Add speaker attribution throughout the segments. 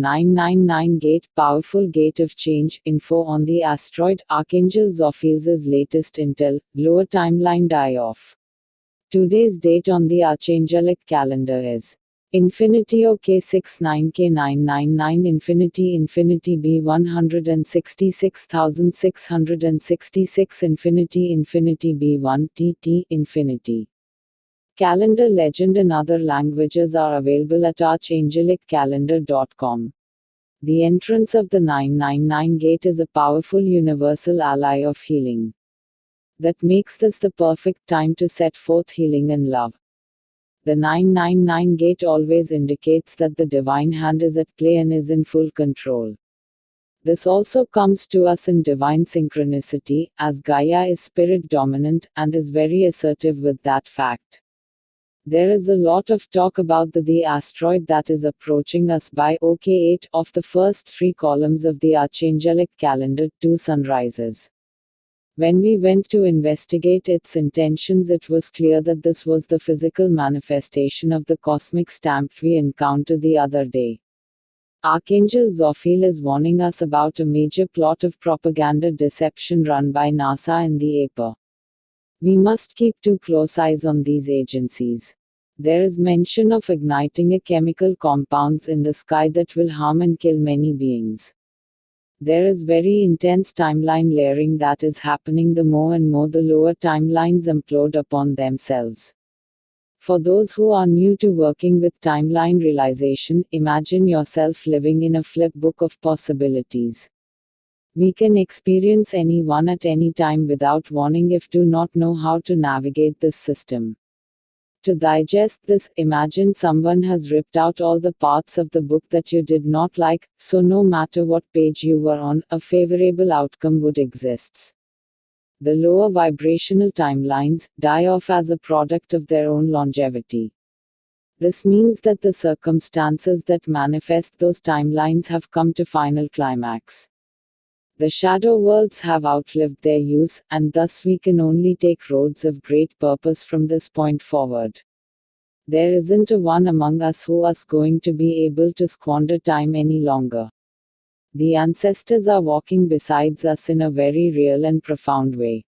Speaker 1: 999 Gate, powerful gate of change. Info on the asteroid. Archangel Zophiels' latest intel, lower timeline die-off. Today's date on the Archangelic Calendar is Infinity OK69K999 Infinity B166666 Infinity B1TT Infinity. Calendar legend in other languages are available at archangeliccalendar.com. The entrance of the 999 gate is a powerful universal ally of healing. That makes this the perfect time to set forth healing and love. The 999 gate always indicates that the divine hand is at play and is in full control. This also comes to us in divine synchronicity, as Gaia is spirit dominant, and is very assertive with that fact. There is a lot of talk about the asteroid that is approaching us by OK8 of the first 3 columns of the Archangelic Calendar, 2 sunrises. When we went to investigate its intentions, it was clear that this was the physical manifestation of the cosmic stamp we encountered the other day. Archangel Zophiel is warning us about a major plot of propaganda deception run by NASA and the APA. We must keep 2 close eyes on these agencies. There is mention of igniting a chemical compounds in the sky that will harm and kill many beings. There is very intense timeline layering that is happening. The more and more the lower timelines implode upon themselves. For those who are new to working with timeline realization, imagine yourself living in a flip book of possibilities. We can experience any one at any time without warning if do not know how to navigate this system. To digest this, imagine someone has ripped out all the parts of the book that you did not like, so no matter what page you were on, a favorable outcome would exist. The lower vibrational timelines die off as a product of their own longevity. This means that the circumstances that manifest those timelines have come to final climax. The shadow worlds have outlived their use, and thus we can only take roads of great purpose from this point forward. There isn't a one among us who is going to be able to squander time any longer. The ancestors are walking beside us in a very real and profound way.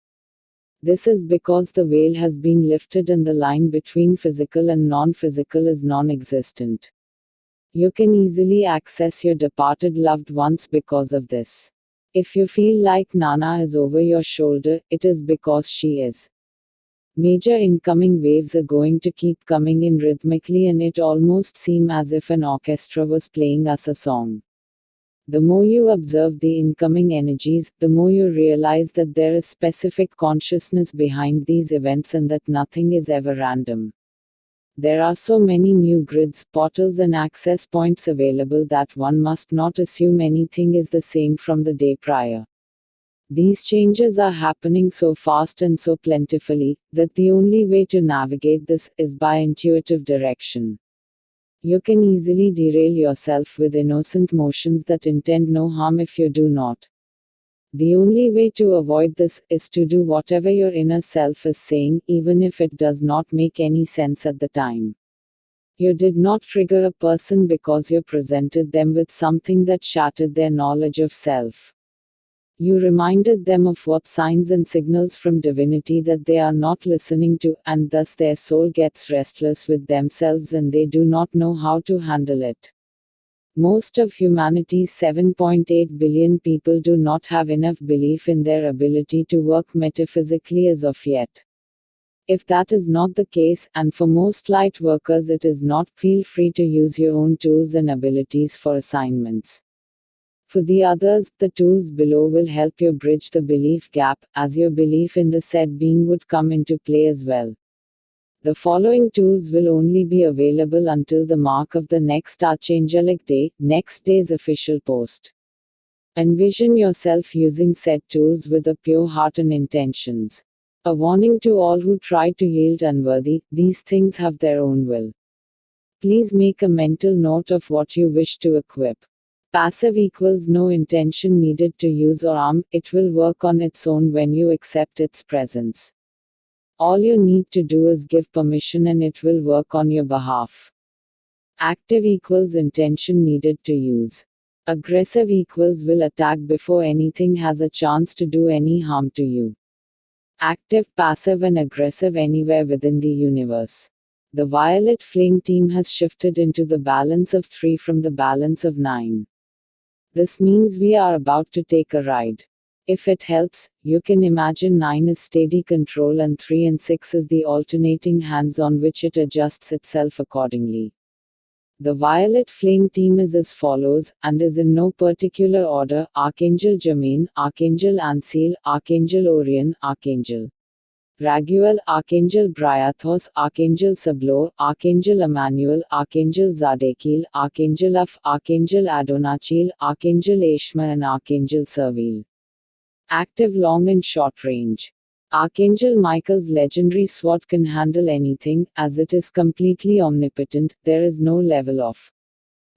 Speaker 1: This is because the veil has been lifted and the line between physical and non-physical is non-existent. You can easily access your departed loved ones because of this. If you feel like Nana is over your shoulder, it is because she is. Major incoming waves are going to keep coming in rhythmically, and it almost seems as if an orchestra was playing us a song. The more you observe the incoming energies, the more you realize that there is specific consciousness behind these events and that nothing is ever random. There are so many new grids, portals and access points available that one must not assume anything is the same from the day prior. These changes are happening so fast and so plentifully, that the only way to navigate this is by intuitive direction. You can easily derail yourself with innocent motions that intend no harm if you do not. The only way to avoid this is to do whatever your inner self is saying, even if it does not make any sense at the time. You did not trigger a person because you presented them with something that shattered their knowledge of self. You reminded them of what signs and signals from divinity that they are not listening to, and thus their soul gets restless with themselves and they do not know how to handle it. Most of humanity's 7.8 billion people do not have enough belief in their ability to work metaphysically as of yet. If that is not the case, and for most light workers it is not, feel free to use your own tools and abilities for assignments. For the others, the tools below will help you bridge the belief gap, as your belief in the said being would come into play as well. The following tools will only be available until the mark of the next Archangelic Day, next day's official post. Envision yourself using said tools with a pure heart and intentions. A warning to all who try to yield unworthy, these things have their own will. Please make a mental note of what you wish to equip. Passive equals no intention needed to use or arm, it will work on its own when you accept its presence. All you need to do is give permission and it will work on your behalf. Active equals intention needed to use. Aggressive equals will attack before anything has a chance to do any harm to you. Active, passive, and aggressive anywhere within the universe. The Violet Flame team has shifted into the balance of 3 from the balance of 9. This means we are about to take a ride. If it helps, you can imagine 9 is steady control and 3 and 6 is the alternating hands on which it adjusts itself accordingly. The Violet Flame team is as follows, and is in no particular order: Archangel Jermaine, Archangel Ansiel, Archangel Orion, Archangel Raguel, Archangel Briathos, Archangel Sablor, Archangel Emmanuel, Archangel Zadkiel, Archangel Uf, Archangel Adonachil, Archangel Ashma, and Archangel Servil. Active, long and short range. Archangel Michael's legendary sword can handle anything, as it is completely omnipotent. There is no level of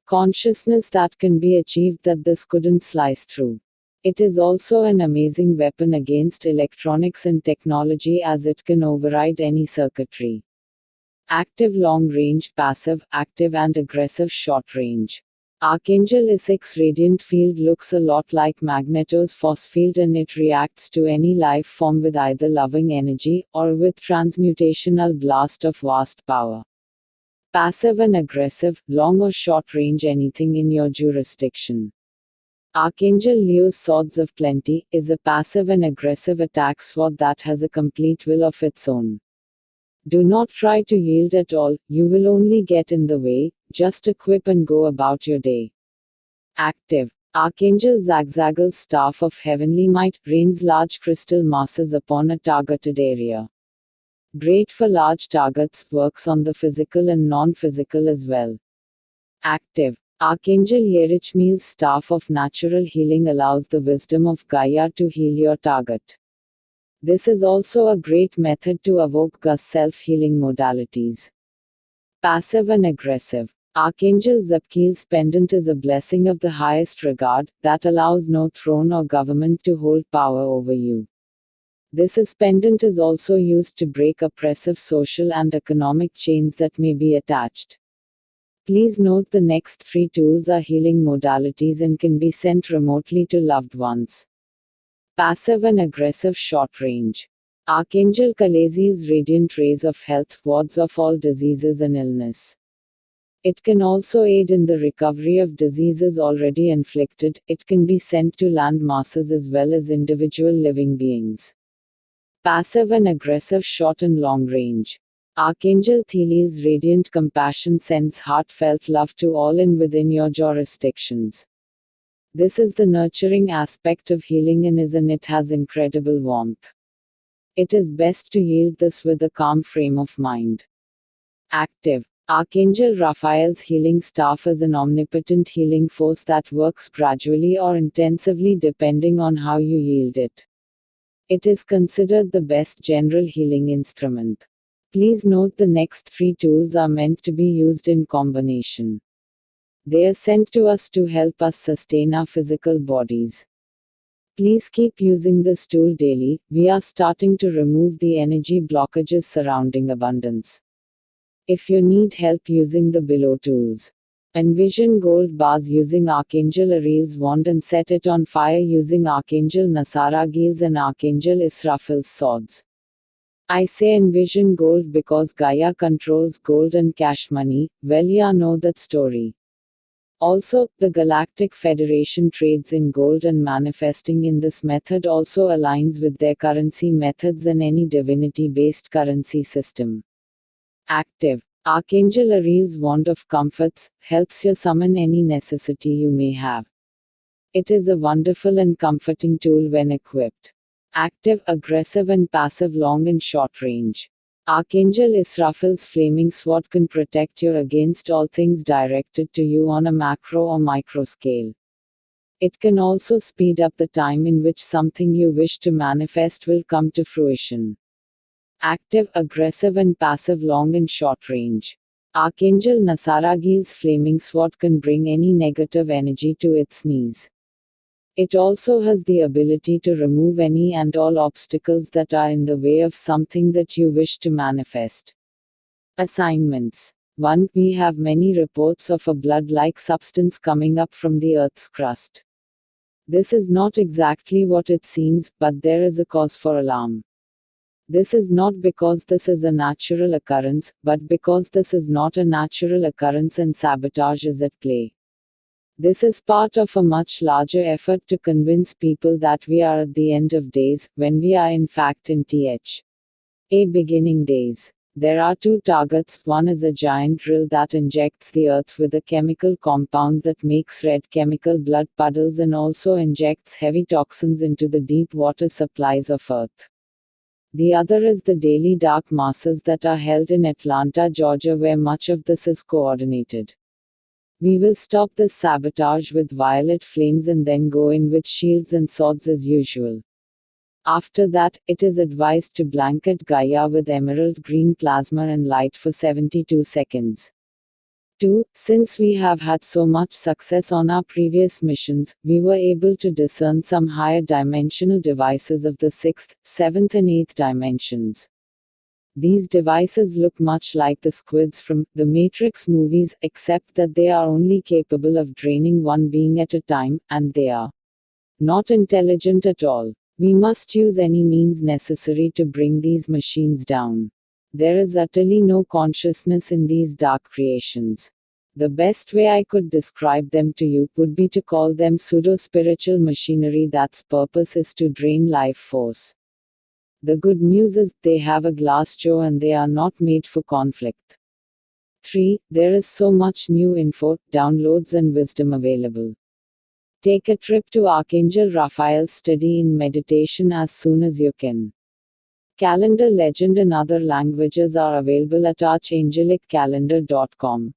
Speaker 1: consciousness that can be achieved that this couldn't slice through. It is also an amazing weapon against electronics and technology, as it can override any circuitry. Active, long range, passive, active, and aggressive, short range. Archangel Isaac's radiant field looks a lot like Magneto's force field, and it reacts to any life form with either loving energy, or with transmutational blast of vast power. Passive and aggressive, long or short range, anything in your jurisdiction. Archangel Leo's Swords of Plenty is a passive and aggressive attack sword that has a complete will of its own. Do not try to yield at all, you will only get in the way. Just equip and go about your day. Active. Archangel Zagzagel's Staff of Heavenly Might rains large crystal masses upon a targeted area. Great for large targets, works on the physical and non-physical as well. Active. Archangel Yerachmiel's Staff of Natural Healing allows the wisdom of Gaia to heal your target. This is also a great method to evoke Ga's self-healing modalities. Passive and aggressive. Archangel Zophiels' pendant is a blessing of the highest regard, that allows no throne or government to hold power over you. This pendant is also used to break oppressive social and economic chains that may be attached. Please note the next 3 tools are healing modalities and can be sent remotely to loved ones. Passive and aggressive, short range. Archangel Kalaziel's radiant rays of health wards off all diseases and illness. It can also aid in the recovery of diseases already inflicted. It can be sent to land masses as well as individual living beings. Passive and aggressive, short and long range. Archangel Theliel's radiant compassion sends heartfelt love to all in within your jurisdictions. This is the nurturing aspect of healing and it has incredible warmth. It is best to yield this with a calm frame of mind. Active. Archangel Raphael's healing staff is an omnipotent healing force that works gradually or intensively depending on how you yield it. It is considered the best general healing instrument. Please note the next 3 tools are meant to be used in combination. They are sent to us to help us sustain our physical bodies. Please keep using this tool daily. We are starting to remove the energy blockages surrounding abundance. If you need help using the below tools, envision gold bars using Archangel Ariel's wand and set it on fire using Archangel Nasaragiel's and Archangel Israfil's swords. I say envision gold because Gaia controls gold and cash money. Well, ya know that story. Also, the Galactic Federation trades in gold, and manifesting in this method also aligns with their currency methods and any divinity-based currency system. Active. Archangel Ariel's Wand of Comforts helps you summon any necessity you may have. It is a wonderful and comforting tool when equipped. Active, aggressive, and passive, long and short range. Archangel Israfil's flaming sword can protect you against all things directed to you on a macro or micro scale. It can also speed up the time in which something you wish to manifest will come to fruition. Active, aggressive, and passive, long and short range. Archangel Nasaragiel's flaming sword can bring any negative energy to its knees. It also has the ability to remove any and all obstacles that are in the way of something that you wish to manifest. Assignments. 1. We have many reports of a blood-like substance coming up from the Earth's crust. This is not exactly what it seems, but there is a cause for alarm. This is not because this is a natural occurrence, but because this is not a natural occurrence and sabotage is at play. This is part of a much larger effort to convince people that we are at the end of days, when we are in fact in a beginning days. There are two targets. One is a giant drill that injects the Earth with a chemical compound that makes red chemical blood puddles and also injects heavy toxins into the deep water supplies of Earth. The other is the daily dark masses that are held in Atlanta, Georgia, where much of this is coordinated. We will stop this sabotage with violet flames and then go in with shields and swords as usual. After that, it is advised to blanket Gaia with emerald green plasma and light for 72 seconds. 2. Since we have had so much success on our previous missions, we were able to discern some higher dimensional devices of the 6th, 7th and 8th dimensions. These devices look much like the squids from the Matrix movies, except that they are only capable of draining one being at a time, and they are not intelligent at all. We must use any means necessary to bring these machines down. There is utterly no consciousness in these dark creations. The best way I could describe them to you would be to call them pseudo-spiritual machinery that's purpose is to drain life force. The good news is, they have a glass jaw and they are not made for conflict. 3. There is so much new info, downloads and wisdom available. Take a trip to Archangel Raphael's study in meditation as soon as you can. Calendar legend and other languages are available at archangelicalendar.com.